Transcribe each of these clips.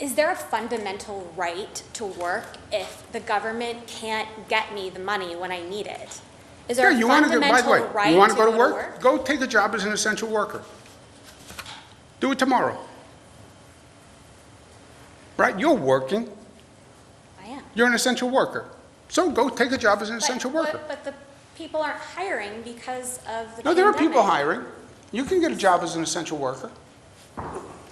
is there a fundamental right to work if the government can't get me the money when I need it? Is there a fundamental right you want to go go to work? Go take a job as an essential worker. Do it tomorrow. Right? You're working. I am. You're an essential worker. So go take a job as an essential worker. But the people aren't hiring because of the pandemic. No, there are people hiring. You can get a job as an essential worker.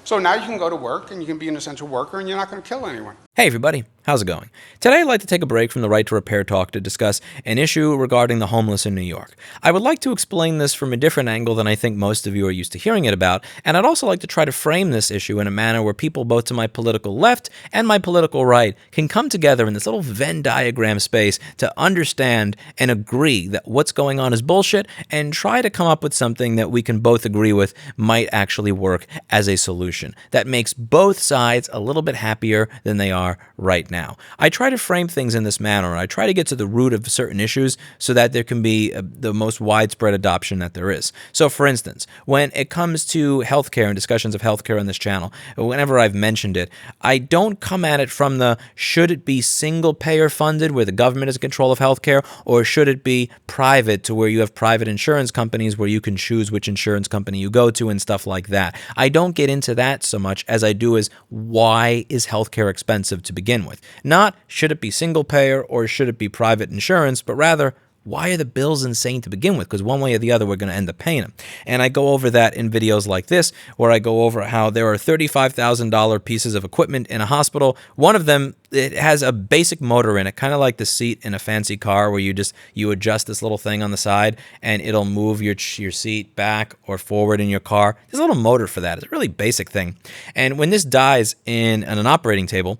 So now you can go to work and you can be an essential worker and you're not going to kill anyone. Hey everybody, how's it going? Today I'd like to take a break from the Right to Repair talk to discuss an issue regarding the homeless in New York. I would like to explain this from a different angle than I think most of you are used to hearing it about, and I'd also like to try to frame this issue in a manner where people both to my political left and my political right can come together in this little Venn diagram space to understand and agree that what's going on is bullshit and try to come up with something that we can both agree with might actually work as a solution that makes both sides a little bit happier than they are right now. I try to frame things in this manner, and I try to get to the root of certain issues so that there can be the most widespread adoption that there is. So, for instance, when it comes to healthcare and discussions of healthcare on this channel, whenever I've mentioned it, I don't come at it from the should it be single-payer funded where the government is in control of healthcare, or should it be private to where you have private insurance companies where you can choose which insurance company you go to and stuff like that. I don't get into that so much as I do as why is healthcare expensive to begin with. Not should it be single payer or should it be private insurance, but rather why are the bills insane to begin with? Because one way or the other, we're going to end up paying them. And I go over that in videos like this, where I go over how there are $35,000 pieces of equipment in a hospital. One of them, it has a basic motor in it, kind of like the seat in a fancy car where you adjust this little thing on the side and it'll move your seat back or forward in your car. There's a little motor for that. It's a really basic thing. And when this dies on an operating table,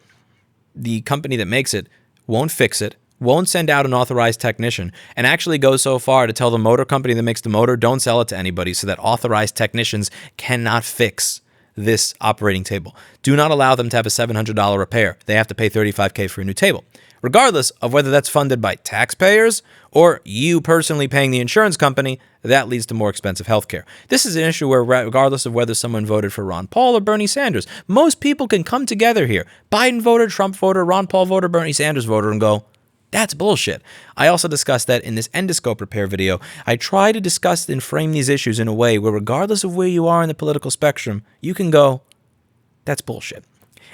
the company that makes it won't fix it, won't send out an authorized technician, and actually goes so far to tell the motor company that makes the motor, don't sell it to anybody so that authorized technicians cannot fix this operating table. Do not allow them to have a $700 repair. They have to pay $35K for a new table. Regardless of whether that's funded by taxpayers or you personally paying the insurance company, that leads to more expensive healthcare. This is an issue where, regardless of whether someone voted for Ron Paul or Bernie Sanders, most people can come together here. Biden voter, Trump voter, Ron Paul voter, Bernie Sanders voter, and go, that's bullshit. I also discussed that in this endoscope repair video. I try to discuss and frame these issues in a way where, regardless of where you are in the political spectrum, you can go, that's bullshit.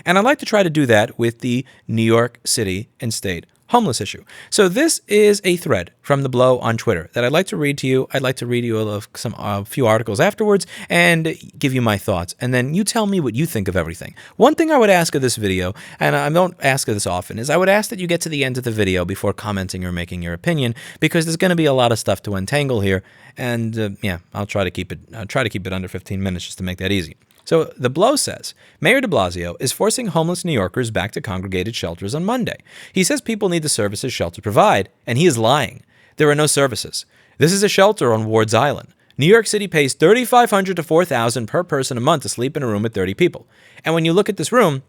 And I'd like to try to do that with the New York City and state homeless issue. So this is a thread from The Blow on Twitter that I'd like to read to you. I'd like to read you a few articles afterwards and give you my thoughts. And then you tell me what you think of everything. One thing I would ask of this video, and I don't ask of this often, is I would ask that you get to the end of the video before commenting or making your opinion, because there's going to be a lot of stuff to untangle here. And I'll try to keep it under 15 minutes just to make that easy. So The Blow says, Mayor de Blasio is forcing homeless New Yorkers back to congregated shelters on Monday. He says people need the services shelters provide, and he is lying. There are no services. This is a shelter on Ward's Island. New York City pays $3,500 to $4,000 per person a month to sleep in a room with 30 people. And when you look at this room,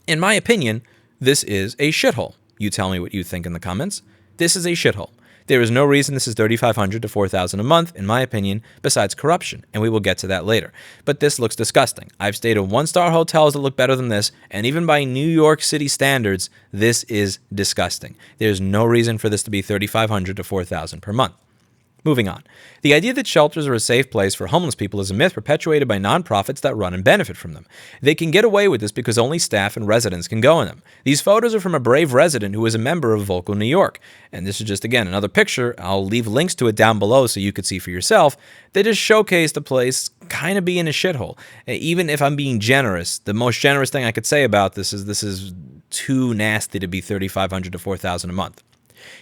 in my opinion, this is a shithole. You tell me what you think in the comments. This is a shithole. There is no reason this is $3,500 to $4,000 a month, in my opinion, besides corruption, and we will get to that later. But this looks disgusting. I've stayed in one-star hotels that look better than this, and even by New York City standards, this is disgusting. There's no reason for this to be $3,500 to $4,000 per month. Moving on. The idea that shelters are a safe place for homeless people is a myth perpetuated by nonprofits that run and benefit from them. They can get away with this because only staff and residents can go in them. These photos are from a brave resident who is a member of Vocal New York. And this is just, again, another picture. I'll leave links to it down below so you could see for yourself. They just showcase the place kind of being a shithole. Even if I'm being generous, the most generous thing I could say about this is too nasty to be $3,500 to $4,000 a month.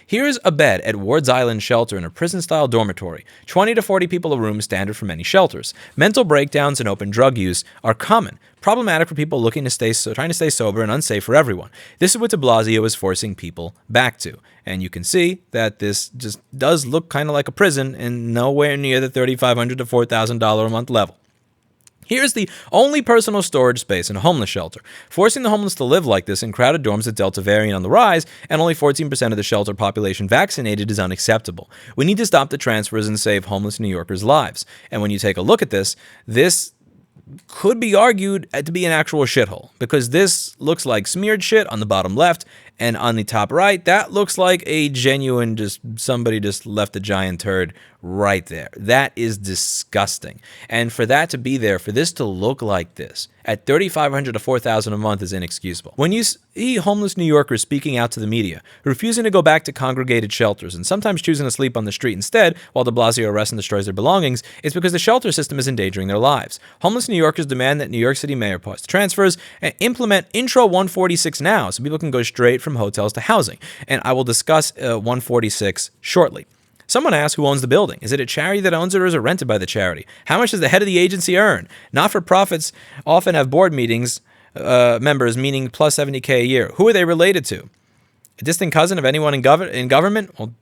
Here's a bed at Ward's Island shelter in a prison-style dormitory. 20 to 40 people a room, standard for many shelters. Mental breakdowns and open drug use are common. Problematic for people trying to stay sober, and unsafe for everyone. This is what de Blasio is forcing people back to. And you can see that this just does look kind of like a prison and nowhere near the $3,500 to $4,000 a month level. Here's the only personal storage space in a homeless shelter. Forcing the homeless to live like this in crowded dorms with Delta variant on the rise and only 14% of the shelter population vaccinated is unacceptable. We need to stop the transfers and save homeless New Yorkers' lives. And when you take a look at this could be argued to be an actual shithole, because this looks like smeared shit on the bottom left, and on the top right, that looks like a genuine, just somebody just left a giant turd right there. That is disgusting. And for that to be there, for this to look like this, at $3,500 to $4,000 a month is inexcusable. When you see homeless New Yorkers speaking out to the media, refusing to go back to congregated shelters, and sometimes choosing to sleep on the street instead while de Blasio arrests and destroys their belongings, it's because the shelter system is endangering their lives. Homeless New Yorkers demand that New York City Mayor pause the transfers and implement Intro 146 now so people can go straight from hotels to housing. And I will discuss 146 shortly. Someone asked who owns the building. Is it a charity that owns it, or is it rented by the charity? How much does the head of the agency earn? Not-for-profits often have board meetings, members, meaning plus $70K a year. Who are they related to? A distant cousin of anyone in government? Well,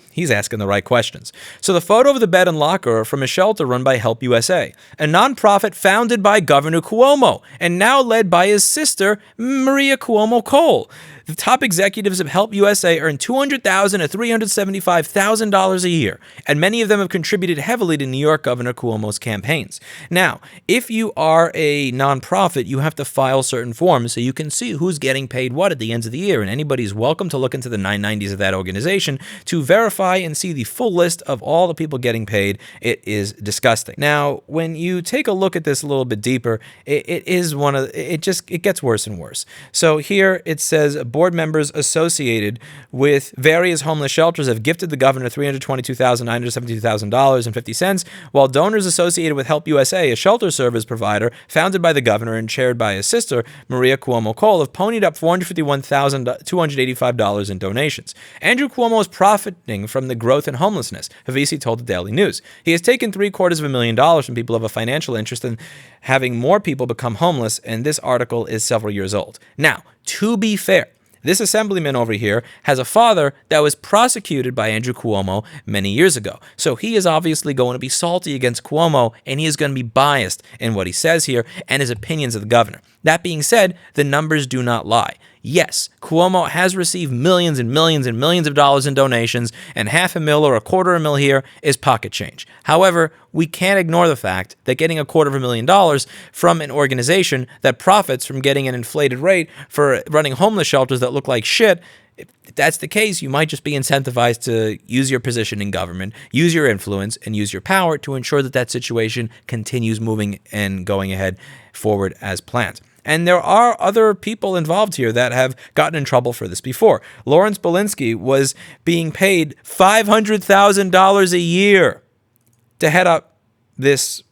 he's asking the right questions. So the photo of the bed and locker are from a shelter run by Help USA, a nonprofit founded by Governor Cuomo and now led by his sister, Maria Cuomo Cole. The top executives of Help USA earn $200,000 to $375,000 a year, and many of them have contributed heavily to New York Governor Cuomo's campaigns. Now, if you are a nonprofit, you have to file certain forms so you can see who's getting paid what at the end of the year, and anybody's welcome to look into the 990s of that organization to verify and see the full list of all the people getting paid. It is disgusting. Now, when you take a look at this a little bit deeper, it gets worse and worse. So here it says board members associated with various homeless shelters have gifted the governor $322,972.50, while donors associated with Help USA, a shelter service provider founded by the governor and chaired by his sister, Maria Cuomo Cole, have ponied up $451,285 in donations. Andrew Cuomo is profiting from the growth in homelessness, Havisi told the Daily News. He has taken $750,000 from people who have a financial interest in having more people become homeless, and this article is several years old. Now, to be fair, this assemblyman over here has a father that was prosecuted by Andrew Cuomo many years ago. So he is obviously going to be salty against Cuomo, and he is going to be biased in what he says here and his opinions of the governor. That being said, the numbers do not lie. Yes, Cuomo has received millions and millions and millions of dollars in donations, and $500,000 or $250,000 here is pocket change. However, we can't ignore the fact that getting $250,000 from an organization that profits from getting an inflated rate for running homeless shelters that look like shit, if that's the case, you might just be incentivized to use your position in government, use your influence, and use your power to ensure that that situation continues moving and going ahead forward as planned. And there are other people involved here that have gotten in trouble for this before. Lawrence Belinsky was being paid $500,000 a year to head up this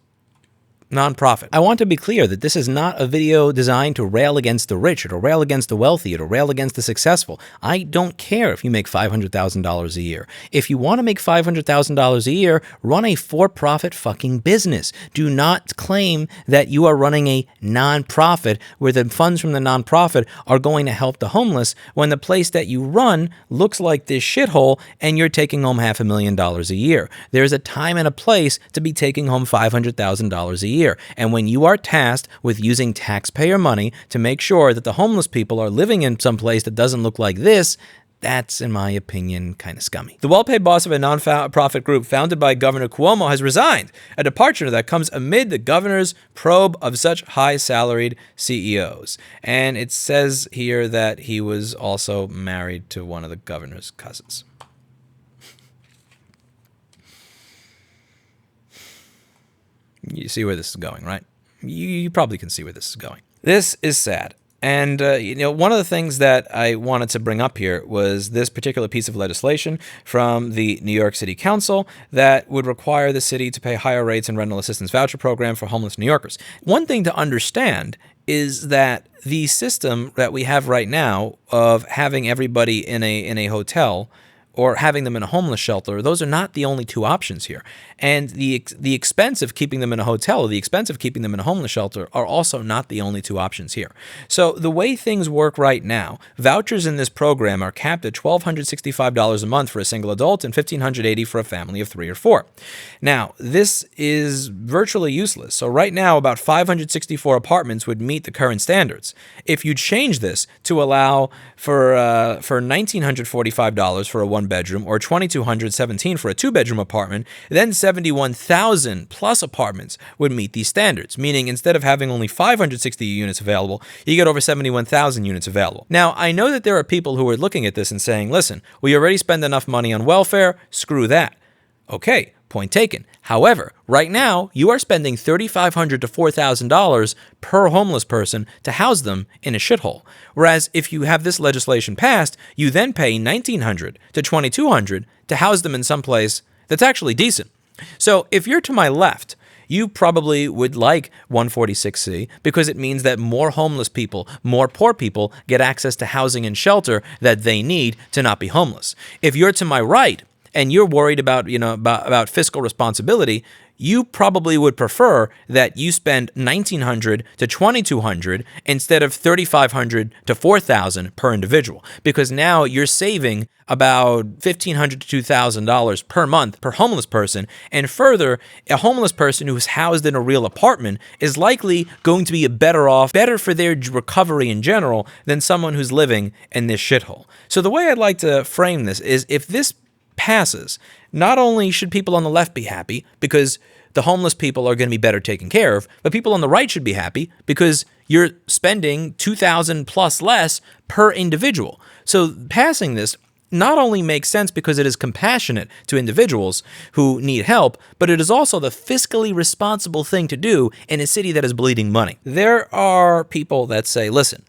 nonprofit. I want to be clear that this is not a video designed to rail against the rich or to rail against the wealthy or to rail against the successful. I don't care if you make $500,000 a year. If you want to make $500,000 a year, run a for-profit fucking business. Do not claim that you are running a nonprofit where the funds from the nonprofit are going to help the homeless when the place that you run looks like this shithole and you're taking home $500,000 a year. There's a time and a place to be taking home $500,000 a year. And when you are tasked with using taxpayer money to make sure that the homeless people are living in some place that doesn't look like this, that's, in my opinion, kind of scummy. The well-paid boss of a non-profit group founded by Governor Cuomo has resigned, a departure that comes amid the governor's probe of such high-salaried CEOs. And it says here that he was also married to one of the governor's cousins. You see where this is going, right? You probably can see where this is going. This is sad. And, one of the things that I wanted to bring up here was this particular piece of legislation from the New York City Council that would require the city to pay higher rates in rental assistance voucher program for homeless New Yorkers. One thing to understand is that the system that we have right now of having everybody in a hotel or having them in a homeless shelter, those are not the only two options here. And the expense of keeping them in a hotel or the expense of keeping them in a homeless shelter are also not the only two options here. So the way things work right now, vouchers in this program are capped at $1,265 a month for a single adult and $1,580 for a family of 3 or 4. Now, this is virtually useless. So right now, about 564 apartments would meet the current standards. If you change this to allow for $1,945 for a 1 one-bedroom or $2,217 for a two-bedroom apartment, then 71,000 plus apartments would meet these standards, meaning instead of having only 560 units available, you get over 71,000 units available. Now, I know that there are people who are looking at this and saying, listen, we already spend enough money on welfare, screw that. Okay, point taken. However, right now, you are spending $3,500 to $4,000 per homeless person to house them in a shithole. Whereas if you have this legislation passed, you then pay $1,900 to $2,200 to house them in some place that's actually decent. So if you're to my left, you probably would like 146C because it means that more homeless people, more poor people get access to housing and shelter that they need to not be homeless. If you're to my right, and you're worried about, about fiscal responsibility, you probably would prefer that you spend $1,900 to $2,200 instead of $3,500 to $4,000 per individual, because now you're saving about $1,500 to $2,000 per month per homeless person. And further, a homeless person who's housed in a real apartment is likely going to be better for their recovery in general than someone who's living in this shithole. So the way I'd like to frame this is, if this passes, not only should people on the left be happy because the homeless people are going to be better taken care of, but people on the right should be happy because you're spending $2,000 plus less per individual. So passing this not only makes sense because it is compassionate to individuals who need help, but it is also the fiscally responsible thing to do in a city that is bleeding money. There are people that say, listen,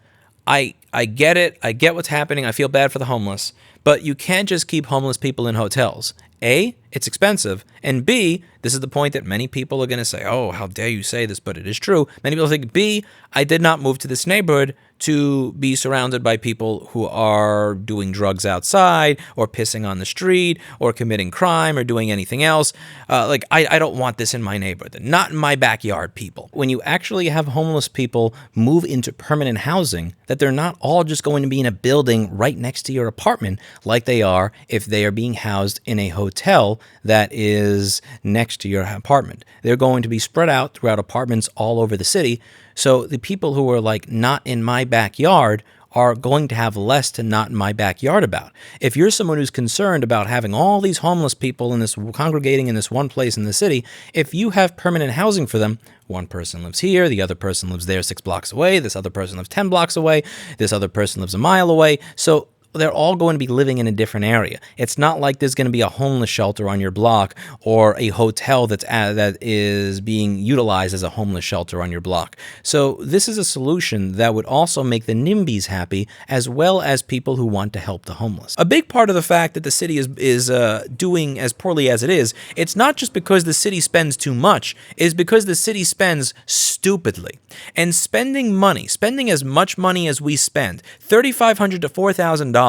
I get it. I get what's happening. I feel bad for the homeless. But you can't just keep homeless people in hotels. A, it's expensive. And B, this is the point that many people are going to say, oh, how dare you say this, but it is true. Many people think, B, I did not move to this neighborhood to be surrounded by people who are doing drugs outside or pissing on the street or committing crime or doing anything else. I don't want this in my neighborhood. Not in my backyard, people. When you actually have homeless people move into permanent housing, that they're not all just going to be in a building right next to your apartment like they are if they are being housed in a hotel that is next to your apartment. They're going to be spread out throughout apartments all over the city. So the people who are like not in my backyard are going to have less to not in my backyard about. If you're someone who's concerned about having all these homeless people in this congregating in this one place in the city, if you have permanent housing for them, one person lives here, the other person lives there 6 blocks away, this other person lives 10 blocks away, this other person lives a mile away. So they're all going to be living in a different area. It's not like there's going to be a homeless shelter on your block or a hotel that is being utilized as a homeless shelter on your block. So this is a solution that would also make the NIMBYs happy, as well as people who want to help the homeless. A big part of the fact that the city is doing as poorly as it is, it's not just because the city spends too much, it's because the city spends stupidly. And spending as much money as we spend, $3,500 to $4,000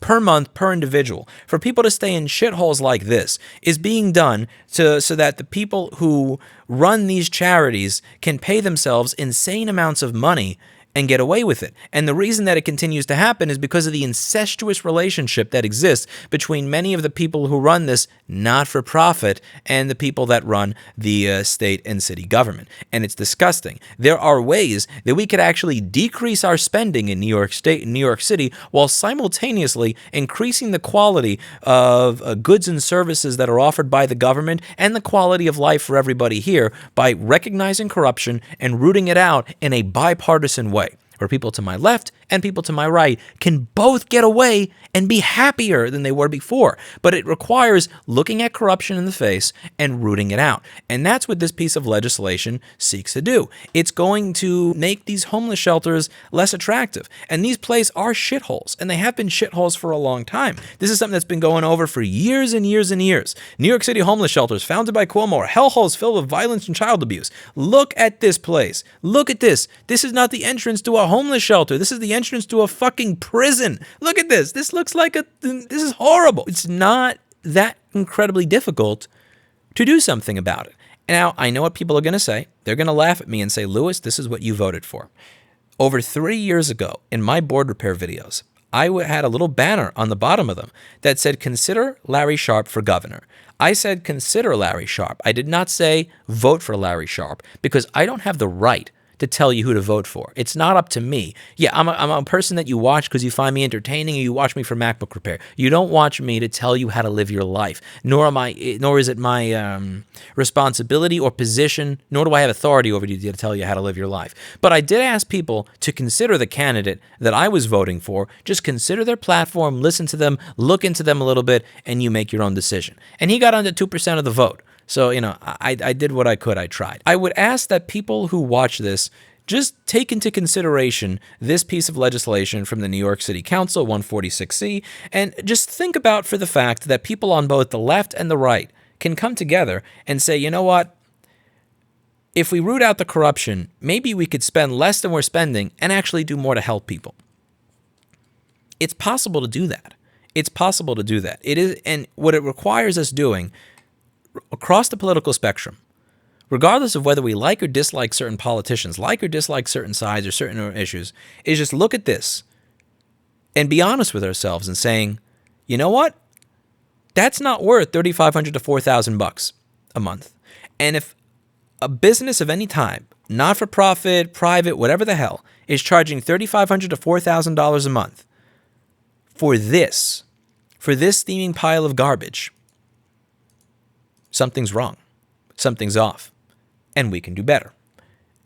per month per individual for people to stay in shitholes like this, is being done so that the people who run these charities can pay themselves insane amounts of money and get away with it. And the reason that it continues to happen is because of the incestuous relationship that exists between many of the people who run this not-for-profit and the people that run the state and city government. And it's disgusting. There are ways that we could actually decrease our spending in New York State and New York City while simultaneously increasing the quality of goods and services that are offered by the government and the quality of life for everybody here by recognizing corruption and rooting it out in a bipartisan way, where people to my left and people to my right can both get away and be happier than they were before. But it requires looking at corruption in the face and rooting it out. And that's what this piece of legislation seeks to do. It's going to make these homeless shelters less attractive. And these places are shitholes, and they have been shitholes for a long time. This is something that's been going over for years and years and years. New York City homeless shelters founded by Cuomo are hellholes filled with violence and child abuse. Look at this place. Look at this. This is not the entrance to a homeless shelter. This is the entrance to a fucking prison. Look at this. This looks like this is horrible. It's not that incredibly difficult to do something about it. Now, I know what people are going to say. They're going to laugh at me and say, Louis, this is what you voted for. Over 3 years ago, in my board repair videos, I had a little banner on the bottom of them that said, consider Larry Sharpe for governor. I said, consider Larry Sharpe. I did not say vote for Larry Sharpe, because I don't have the right to tell you who to vote for. It's not up to me. Yeah, I'm a person that you watch because you find me entertaining, or you watch me for MacBook repair. You don't watch me to tell you how to live your life. Nor is it my responsibility or position, nor do I have authority over you to tell you how to live your life. But I did ask people to consider the candidate that I was voting for. Just consider their platform, listen to them, look into them a little bit, and you make your own decision. And he got under 2% of the vote. So, I did what I could. I tried. I would ask that people who watch this just take into consideration this piece of legislation from the New York City Council, 146C, and just think about for the fact that people on both the left and the right can come together and say, you know what? If we root out the corruption, maybe we could spend less than we're spending and actually do more to help people. It's possible to do that. It's possible to do that. It is, and what it requires us doing across the political spectrum, regardless of whether we like or dislike certain politicians, like or dislike certain sides or certain issues, is just look at this and be honest with ourselves and saying, you know what? That's not worth $3,500 to $4,000 a month. And if a business of any type, not-for-profit, private, whatever the hell, is charging $3,500 to $4,000 a month for this steaming pile of garbage, something's wrong, something's off, and we can do better.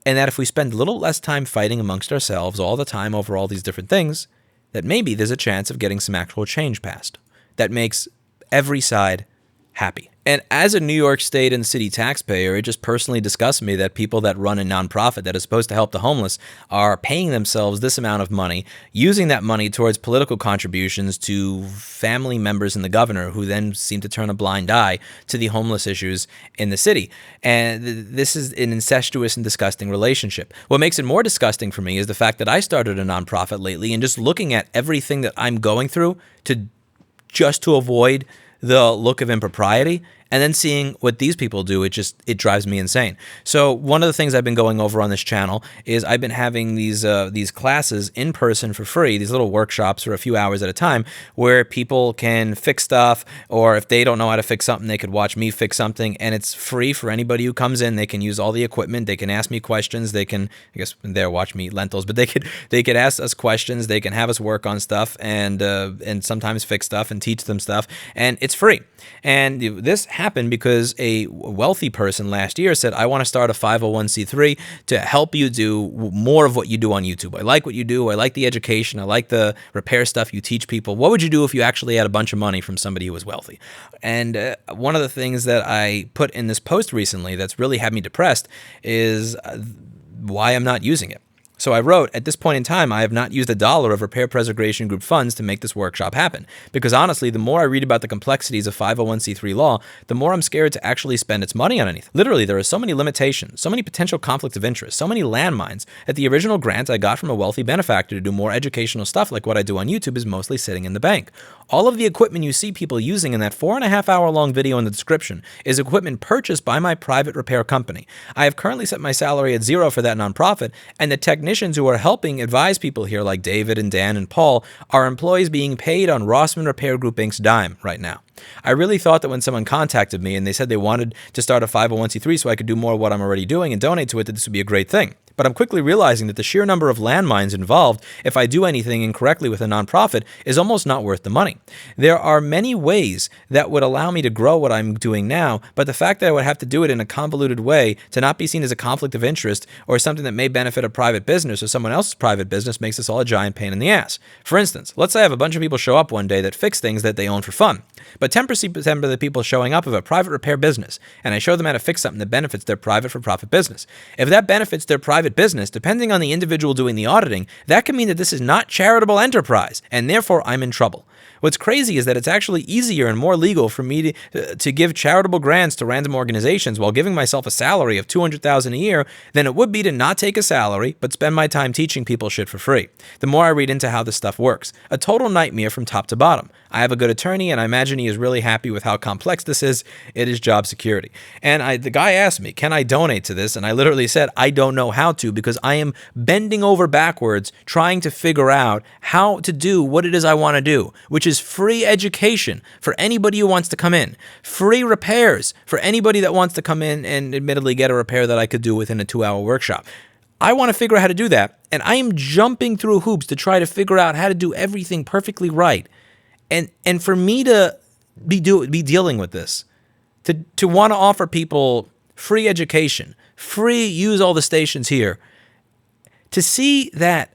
And that if we spend a little less time fighting amongst ourselves all the time over all these different things, that maybe there's a chance of getting some actual change passed that makes every side happy. And as a New York State and city taxpayer, it just personally disgusts me that people that run a nonprofit that is supposed to help the homeless are paying themselves this amount of money, using that money towards political contributions to family members and the governor, who then seem to turn a blind eye to the homeless issues in the city. And this is an incestuous and disgusting relationship. What makes it more disgusting for me is the fact that I started a nonprofit lately, and just looking at everything that I'm going through to avoid the look of impropriety, and then seeing what these people do, it drives me insane. So one of the things I've been going over on this channel is I've been having these classes in person for free, these little workshops for a few hours at a time, where people can fix stuff, or if they don't know how to fix something, they could watch me fix something, and it's free for anybody who comes in. They can use all the equipment, they can ask me questions, they can, I guess there watch me eat lentils, but they could ask us questions, they can have us work on stuff, and sometimes fix stuff and teach them stuff, and it's free. And this happened because a wealthy person last year said, I want to start a 501c3 to help you do more of what you do on YouTube. I like what you do. I like the education. I like the repair stuff you teach people. What would you do if you actually had a bunch of money from somebody who was wealthy? And one of the things that I put in this post recently that's really had me depressed is why I'm not using it. So I wrote, at this point in time, I have not used $1 of Repair Preservation Group funds to make this workshop happen. Because honestly, the more I read about the complexities of 501c3 law, the more I'm scared to actually spend its money on anything. Literally, there are so many limitations, so many potential conflicts of interest, so many landmines, that the original grant I got from a wealthy benefactor to do more educational stuff like what I do on YouTube is mostly sitting in the bank. All of the equipment you see people using in that 4.5-hour long video in the description is equipment purchased by my private repair company. I have currently set my salary at $0 for that nonprofit, and the technicians who are helping advise people here, like David and Dan and Paul, are employees being paid on Rossman Repair Group Inc.'s dime right now. I really thought that when someone contacted me and they said they wanted to start a 501c3 so I could do more of what I'm already doing and donate to it, that this would be a great thing. But I'm quickly realizing that the sheer number of landmines involved, if I do anything incorrectly with a nonprofit, is almost not worth the money. There are many ways that would allow me to grow what I'm doing now, but the fact that I would have to do it in a convoluted way to not be seen as a conflict of interest or something that may benefit a private business or someone else's private business makes this all a giant pain in the ass. For instance, let's say I have a bunch of people show up one day that fix things that they own for fun, but 10% of the people showing up have a private repair business, and I show them how to fix something that benefits their private for-profit business. If that benefits their private business, depending on the individual doing the auditing, that can mean that this is not charitable enterprise, and therefore I'm in trouble. What's crazy is that it's actually easier and more legal for me to give charitable grants to random organizations while giving myself a salary of $200,000 a year than it would be to not take a salary but spend my time teaching people shit for free. The more I read into how this stuff works, a total nightmare from top to bottom. I have a good attorney, and I imagine he is really happy with how complex this is. It is job security. And the guy asked me, can I donate to this? And I literally said, I don't know how to, because I am bending over backwards trying to figure out how to do what it is I want to do, which is free education for anybody who wants to come in, free repairs for anybody that wants to come in and admittedly get a repair that I could do within a 2-hour workshop. I want to figure out how to do that, and I am jumping through hoops to try to figure out how to do everything perfectly right. And for me to be dealing with this, to want to offer people free education, free use all the stations here, to see that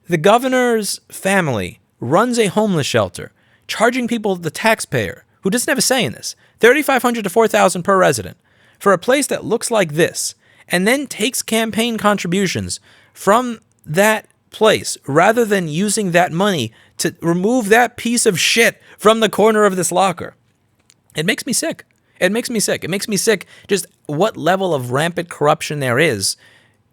the governor's family runs a homeless shelter, charging people, the taxpayer, who doesn't have a say in this, $3,500 to $4,000 per resident, for a place that looks like this, and then takes campaign contributions from that place rather than using that money to remove that piece of shit from the corner of this locker. It makes me sick. It makes me sick. It makes me sick just what level of rampant corruption there is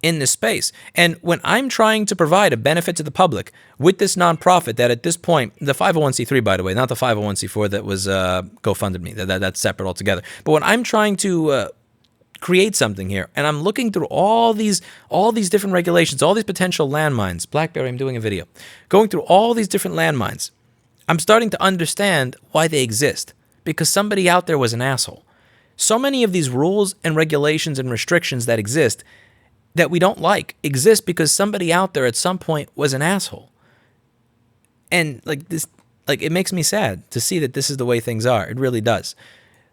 in this space. And when I'm trying to provide a benefit to the public with this nonprofit that at this point, the 501c3, by the way, not the 501c4 that was GoFunded me, that's separate altogether. But when I'm trying to create something here, and I'm looking through all these different regulations, all these potential landmines, BlackBerry, I'm doing a video, going through all these different landmines, I'm starting to understand why they exist, because somebody out there was an asshole. So many of these rules and regulations and restrictions that exist that we don't like exist because somebody out there at some point was an asshole. And it makes me sad to see that this is the way things are. It really does.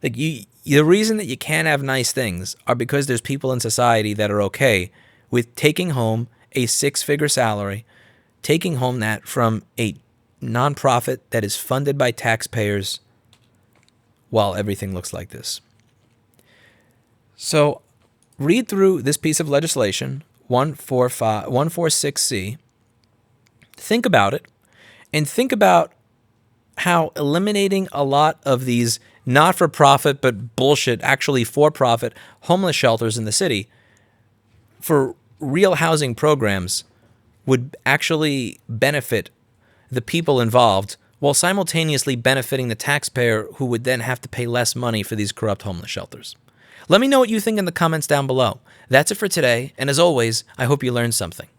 The reason that you can't have nice things are because there's people in society that are okay with taking home a six-figure salary, taking home that from a nonprofit that is funded by taxpayers while everything looks like this. So read through this piece of legislation, 146C, think about it, and think about how eliminating a lot of these not-for-profit but bullshit, actually for-profit homeless shelters in the city for real housing programs would actually benefit the people involved while simultaneously benefiting the taxpayer who would then have to pay less money for these corrupt homeless shelters. Let me know what you think in the comments down below. That's it for today, and as always, I hope you learned something.